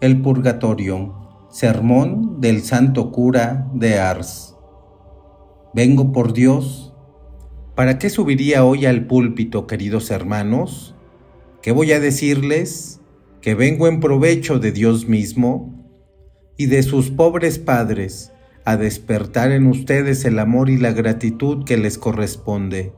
El Purgatorio. Sermón del Santo Cura de Ars. Vengo por Dios. ¿Para qué subiría hoy al púlpito, queridos hermanos? ¿Qué voy a decirles? Que vengo en provecho de Dios mismo y de sus pobres padres, a despertar en ustedes el amor y la gratitud que les corresponde.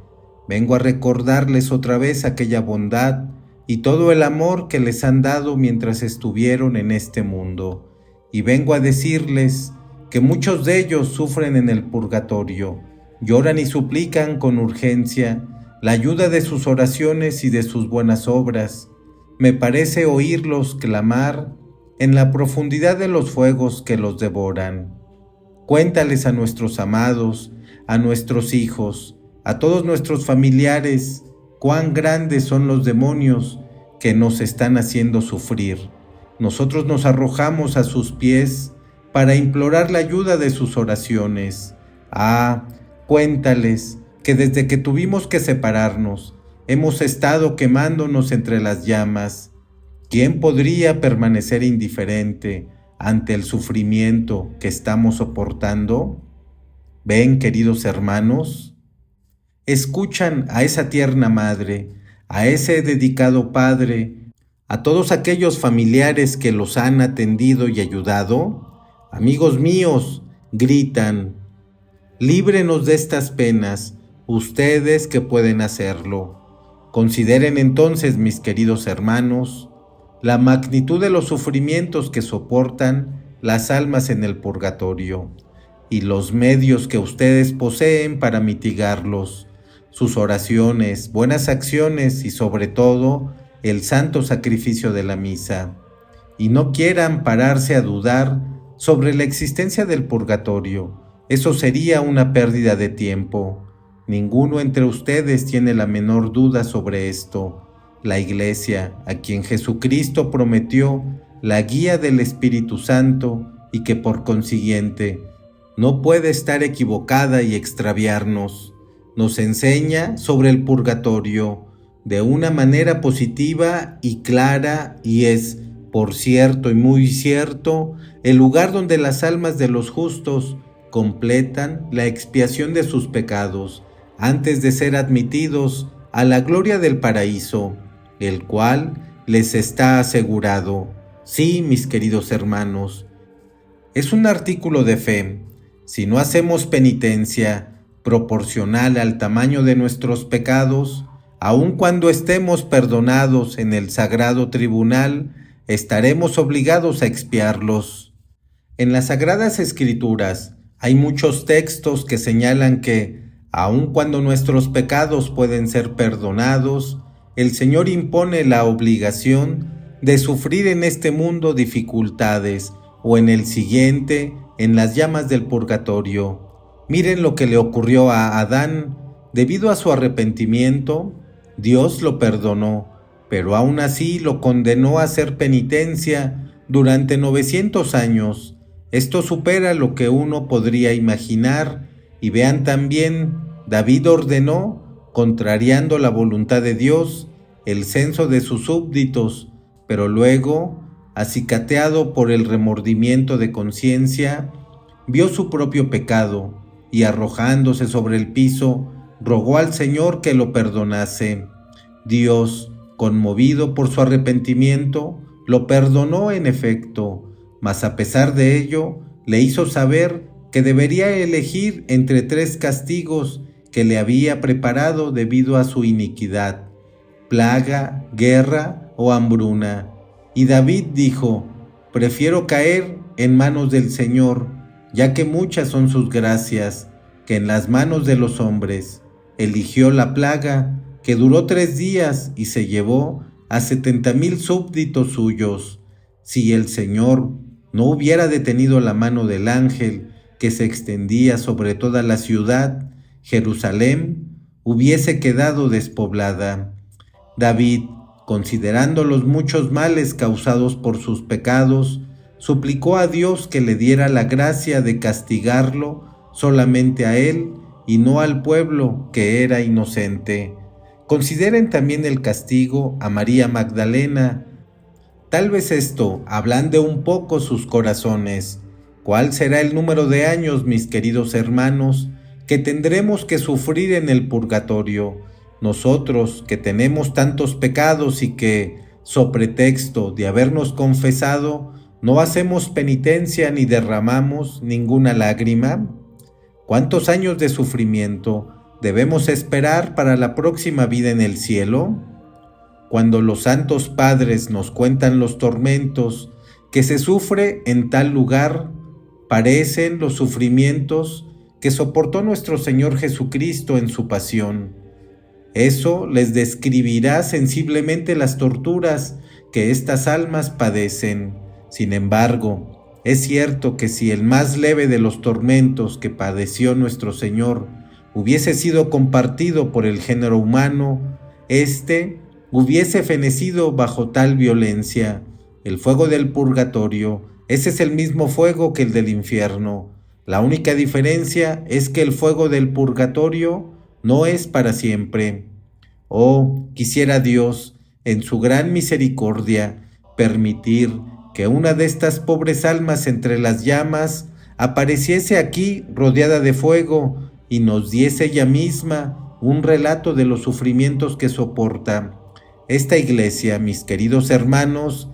Vengo a recordarles otra vez aquella bondad y todo el amor que les han dado mientras estuvieron en este mundo. Y vengo a decirles que muchos de ellos sufren en el purgatorio, lloran y suplican con urgencia la ayuda de sus oraciones y de sus buenas obras. Me parece oírlos clamar en la profundidad de los fuegos que los devoran. Cuéntales a nuestros amados, a nuestros hijos, a todos nuestros familiares, cuán grandes son los demonios que nos están haciendo sufrir. Nosotros nos arrojamos a sus pies para implorar la ayuda de sus oraciones. Cuéntales que desde que tuvimos que separarnos, hemos estado quemándonos entre las llamas. ¿Quién podría permanecer indiferente ante el sufrimiento que estamos soportando? Ven, queridos hermanos, escuchan a esa tierna madre, a ese dedicado padre, a todos aquellos familiares que los han atendido y ayudado. Amigos míos, gritan, líbrenos de estas penas, ustedes que pueden hacerlo. Consideren entonces, mis queridos hermanos, la magnitud de los sufrimientos que soportan las almas en el purgatorio y los medios que ustedes poseen para mitigarlos. Sus oraciones, buenas acciones y sobre todo el santo sacrificio de la misa. Y no quieran pararse a dudar sobre la existencia del purgatorio. Eso sería una pérdida de tiempo. Ninguno entre ustedes tiene la menor duda sobre esto. La Iglesia, a quien Jesucristo prometió la guía del Espíritu Santo y que por consiguiente no puede estar equivocada y extraviarnos, nos enseña sobre el purgatorio de una manera positiva y clara, y es, por cierto y muy cierto, el lugar donde las almas de los justos completan la expiación de sus pecados antes de ser admitidos a la gloria del paraíso, el cual les está asegurado. Sí, mis queridos hermanos, es un artículo de fe. Si no hacemos penitencia proporcional al tamaño de nuestros pecados, aun cuando estemos perdonados en el sagrado tribunal, estaremos obligados a expiarlos. En las Sagradas Escrituras hay muchos textos que señalan que, aun cuando nuestros pecados pueden ser perdonados, el Señor impone la obligación de sufrir en este mundo dificultades o en el siguiente, en las llamas del purgatorio. Miren lo que le ocurrió a Adán. Debido a su arrepentimiento, Dios lo perdonó, pero aún así lo condenó a hacer penitencia durante 900 años. Esto supera lo que uno podría imaginar. Y vean también, David ordenó, contrariando la voluntad de Dios, el censo de sus súbditos, pero luego, acicateado por el remordimiento de conciencia, vio su propio pecado y arrojándose sobre el piso, rogó al Señor que lo perdonase. Dios, conmovido por su arrepentimiento, lo perdonó en efecto, mas a pesar de ello, le hizo saber que debería elegir entre 3 castigos que le había preparado debido a su iniquidad: plaga, guerra o hambruna. Y David dijo: prefiero caer en manos del Señor, ya que muchas son sus gracias, que en las manos de los hombres. Eligió la plaga, que duró 3 días y se llevó a 70,000 súbditos suyos. Si el Señor no hubiera detenido la mano del ángel que se extendía sobre toda la ciudad, Jerusalén hubiese quedado despoblada. David, considerando los muchos males causados por sus pecados, suplicó a Dios que le diera la gracia de castigarlo solamente a él y no al pueblo que era inocente. Consideren también el castigo a María Magdalena, Tal vez esto ablande un poco sus corazones. ¿Cuál será el número de años, mis queridos hermanos, que tendremos que sufrir en el purgatorio? Nosotros que tenemos tantos pecados y que, so pretexto de habernos confesado, no hacemos penitencia ni derramamos ninguna lágrima. ¿Cuántos años de sufrimiento debemos esperar para la próxima vida en el cielo? Cuando los santos padres nos cuentan los tormentos que se sufre en tal lugar, parecen los sufrimientos que soportó nuestro Señor Jesucristo en su pasión. Eso les describirá sensiblemente las torturas que estas almas padecen. Sin embargo, es cierto que si el más leve de los tormentos que padeció nuestro Señor hubiese sido compartido por el género humano, éste hubiese fenecido bajo tal violencia. El fuego del purgatorio, ese es el mismo fuego que el del infierno. La única diferencia es que el fuego del purgatorio no es para siempre. Oh, quisiera Dios, en su gran misericordia, permitir que una de estas pobres almas entre las llamas apareciese aquí rodeada de fuego y nos diese ella misma un relato de los sufrimientos que soporta. Esta iglesia, mis queridos hermanos,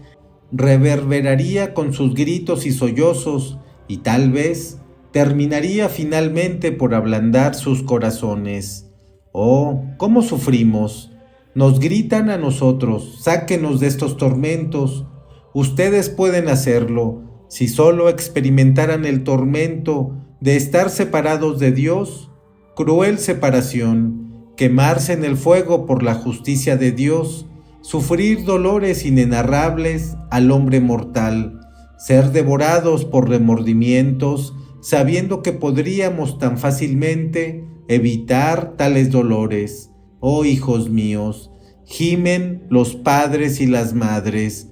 reverberaría con sus gritos y sollozos y tal vez terminaría finalmente por ablandar sus corazones. Oh, cómo sufrimos. Nos gritan a nosotros, sáquenos de estos tormentos. Ustedes pueden hacerlo si solo experimentaran el tormento de estar separados de Dios. Cruel separación, quemarse en el fuego por la justicia de Dios, sufrir dolores inenarrables al hombre mortal, ser devorados por remordimientos, sabiendo que podríamos tan fácilmente evitar tales dolores. Oh hijos míos, gimen los padres y las madres.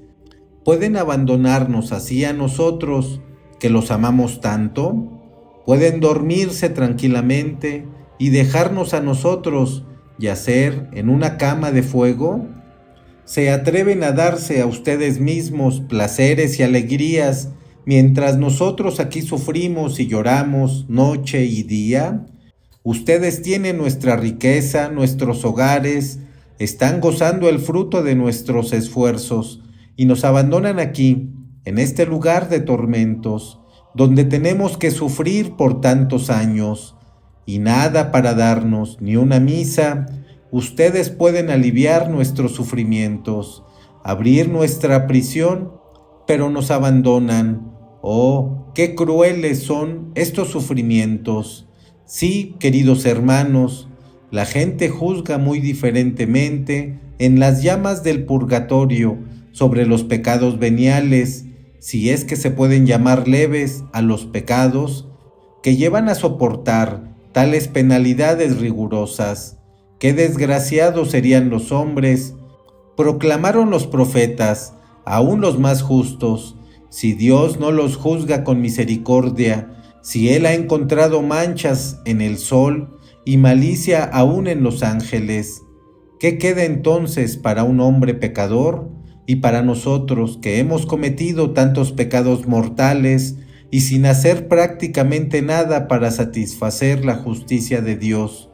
¿Pueden abandonarnos así a nosotros, que los amamos tanto? ¿Pueden dormirse tranquilamente y dejarnos a nosotros yacer en una cama de fuego? ¿Se atreven a darse a ustedes mismos placeres y alegrías mientras nosotros aquí sufrimos y lloramos noche y día? Ustedes tienen nuestra riqueza, nuestros hogares, están gozando el fruto de nuestros esfuerzos y nos abandonan aquí, en este lugar de tormentos, donde tenemos que sufrir por tantos años, y nada para darnos, ni una misa. Ustedes pueden aliviar nuestros sufrimientos, abrir nuestra prisión, pero nos abandonan. Oh, qué crueles son estos sufrimientos. Sí, queridos hermanos, la gente juzga muy diferentemente en las llamas del purgatorio sobre los pecados veniales, si es que se pueden llamar leves a los pecados que llevan a soportar tales penalidades rigurosas. ¡Qué desgraciados serían los hombres! Proclamaron los profetas, aún los más justos, si Dios no los juzga con misericordia, si Él ha encontrado manchas en el sol y malicia aún en los ángeles, ¿qué queda entonces para un hombre pecador y para nosotros que hemos cometido tantos pecados mortales y sin hacer prácticamente nada para satisfacer la justicia de Dios?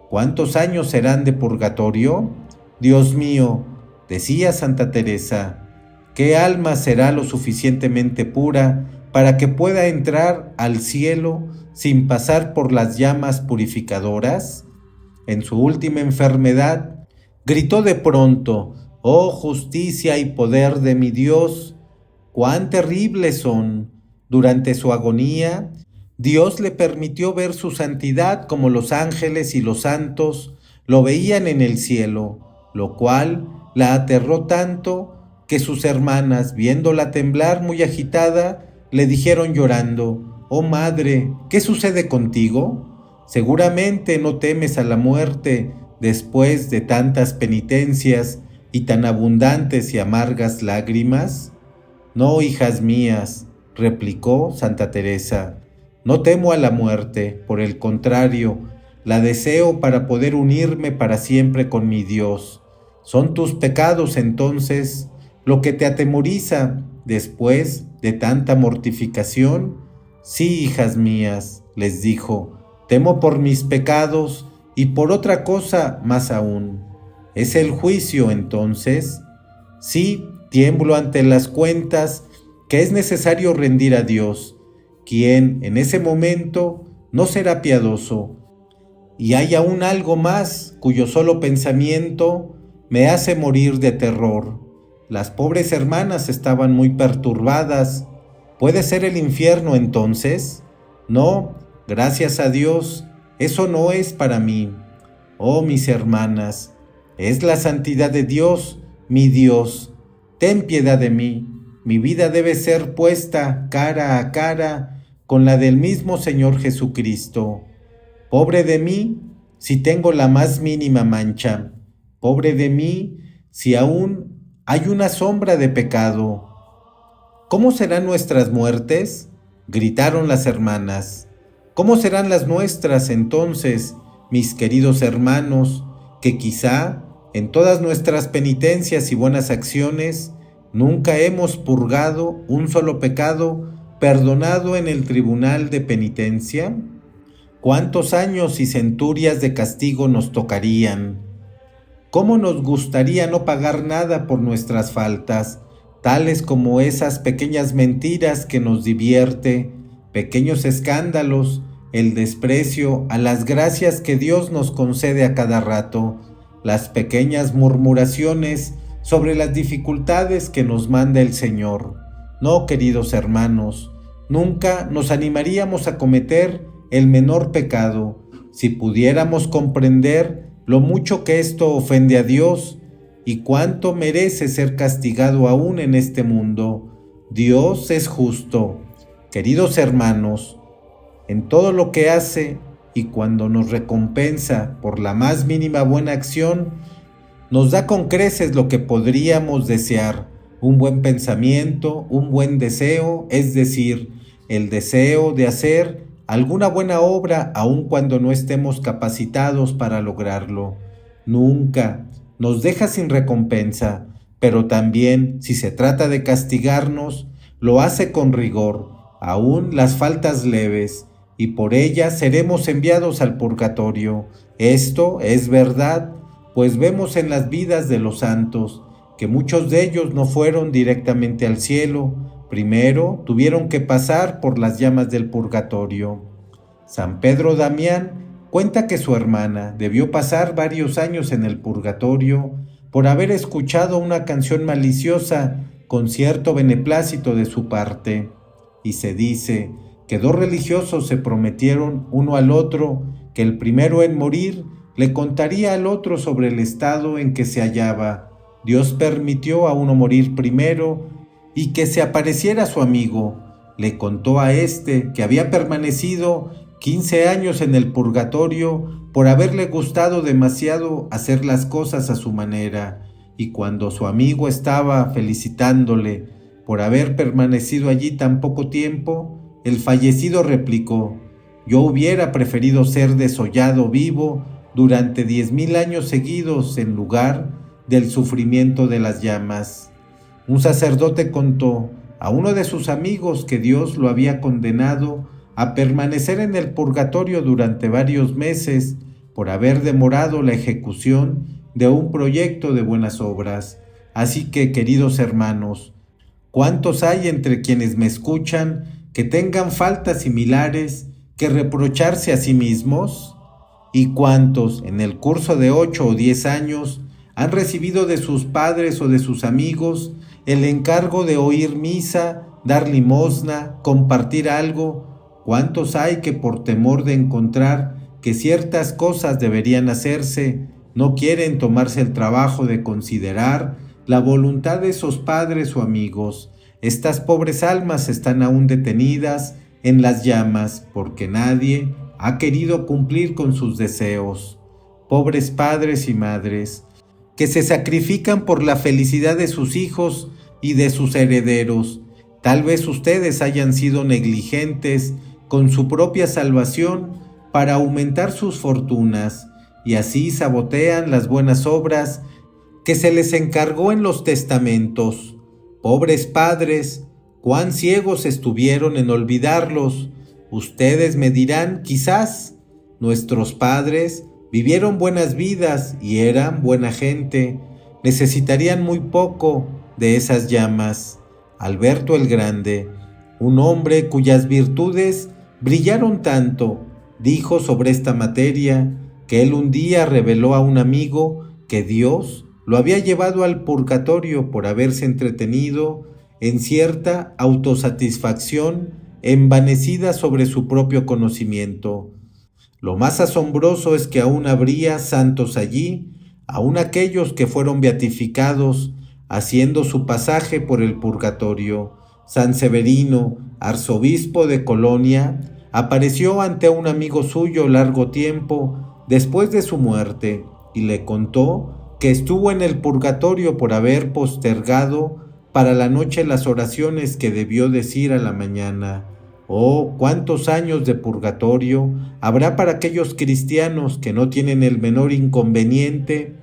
¿Cuántos años serán de purgatorio? Dios mío, decía Santa Teresa, ¿qué alma será lo suficientemente pura para que pueda entrar al cielo sin pasar por las llamas purificadoras? En su última enfermedad, gritó de pronto: «Oh justicia y poder de mi Dios, cuán terribles son». Durante su agonía, Dios le permitió ver su santidad como los ángeles y los santos lo veían en el cielo, lo cual la aterró tanto que sus hermanas, viéndola temblar muy agitada, le dijeron llorando: «Oh madre, ¿qué sucede contigo? Seguramente no temes a la muerte después de tantas penitencias y tan abundantes y amargas lágrimas». «No, hijas mías», replicó Santa Teresa, «no temo a la muerte, por el contrario, la deseo para poder unirme para siempre con mi Dios. Son tus pecados entonces lo que te atemoriza después de tanta mortificación? Sí, hijas mías, les dijo, temo por mis pecados y por otra cosa más aún. ¿Es el juicio entonces? Sí, tiemblo ante las cuentas que es necesario rendir a Dios, quien en ese momento no será piadoso. Y hay aún algo más cuyo solo pensamiento me hace morir de terror. Las pobres hermanas estaban muy perturbadas. ¿Puede ser el infierno entonces? No, gracias a Dios, eso no es para mí. Oh, mis hermanas, es la santidad de Dios, mi Dios. Ten piedad de mí. Mi vida debe ser puesta cara a cara con la del mismo Señor Jesucristo. Pobre de mí si tengo la más mínima mancha. Pobre de mí si aún hay una sombra de pecado. ¿Cómo serán nuestras muertes?, gritaron las hermanas. ¿Cómo serán las nuestras entonces, mis queridos hermanos, que quizá en todas nuestras penitencias y buenas acciones nunca hemos purgado un solo pecado perdonado en el tribunal de penitencia? ¿Cuántos años y centurias de castigo nos tocarían? ¿Cómo nos gustaría no pagar nada por nuestras faltas, tales como esas pequeñas mentiras que nos divierte, pequeños escándalos, el desprecio a las gracias que Dios nos concede a cada rato, las pequeñas murmuraciones sobre las dificultades que nos manda el Señor? No, queridos hermanos, nunca nos animaríamos a cometer el menor pecado si pudiéramos comprender lo mucho que esto ofende a Dios y cuánto merece ser castigado aún en este mundo. Dios es justo. Queridos hermanos, en todo lo que hace y cuando nos recompensa por la más mínima buena acción, nos da con creces lo que podríamos desear, un buen pensamiento, un buen deseo, es decir, el deseo de hacer alguna buena obra aun cuando no estemos capacitados para lograrlo. Nunca nos deja sin recompensa, pero también, si se trata de castigarnos, lo hace con rigor, aun las faltas leves, y por ellas seremos enviados al purgatorio. Esto es verdad, pues vemos en las vidas de los santos que muchos de ellos no fueron directamente al cielo. Primero tuvieron que pasar por las llamas del purgatorio. San Pedro Damián cuenta que su hermana debió pasar varios años en el purgatorio por haber escuchado una canción maliciosa con cierto beneplácito de su parte, y se dice que dos religiosos se prometieron uno al otro que el primero en morir le contaría al otro sobre el estado en que se hallaba. Dios permitió a uno morir primero y que se apareciera su amigo. Le contó a éste que había permanecido 15 años en el purgatorio por haberle gustado demasiado hacer las cosas a su manera, y cuando su amigo estaba felicitándole por haber permanecido allí tan poco tiempo, el fallecido replicó: «Yo hubiera preferido ser desollado vivo durante 10,000 años seguidos en lugar del sufrimiento de las llamas». Un sacerdote contó a uno de sus amigos que Dios lo había condenado a permanecer en el purgatorio durante varios meses por haber demorado la ejecución de un proyecto de buenas obras. Así que, queridos hermanos, ¿cuántos hay entre quienes me escuchan que tengan faltas similares que reprocharse a sí mismos? ¿Y cuántos en el curso de 8 o 10 años han recibido de sus padres o de sus amigos el encargo de oír misa, dar limosna, compartir algo? ¿Cuántos hay que por temor de encontrar que ciertas cosas deberían hacerse, no quieren tomarse el trabajo de considerar la voluntad de esos padres o amigos? Estas pobres almas están aún detenidas en las llamas porque nadie ha querido cumplir con sus deseos. Pobres padres y madres, que se sacrifican por la felicidad de sus hijos y de sus herederos. Tal vez ustedes hayan sido negligentes con su propia salvación para aumentar sus fortunas, y así sabotean las buenas obras que se les encargó en los testamentos. Pobres padres, cuán ciegos estuvieron en olvidarlos. Ustedes me dirán, quizás, nuestros padres vivieron buenas vidas y eran buena gente. Necesitarían muy poco de esas llamas. Alberto el Grande, un hombre cuyas virtudes brillaron tanto, dijo sobre esta materia que él un día reveló a un amigo que Dios lo había llevado al purgatorio por haberse entretenido en cierta autosatisfacción envanecida sobre su propio conocimiento. Lo más asombroso es que aún habría santos allí, aún aquellos que fueron beatificados haciendo su pasaje por el purgatorio. San Severino, arzobispo de Colonia, apareció ante un amigo suyo largo tiempo después de su muerte y le contó que estuvo en el purgatorio por haber postergado para la noche las oraciones que debió decir a la mañana. Oh, cuántos años de purgatorio habrá para aquellos cristianos que no tienen el menor inconveniente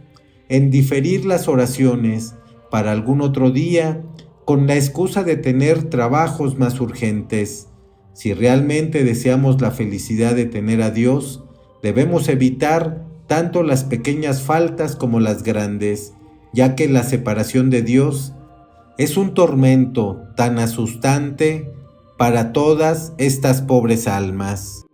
en diferir las oraciones para algún otro día con la excusa de tener trabajos más urgentes. Si realmente deseamos la felicidad de tener a Dios, debemos evitar tanto las pequeñas faltas como las grandes, ya que la separación de Dios es un tormento tan asustante para todas estas pobres almas.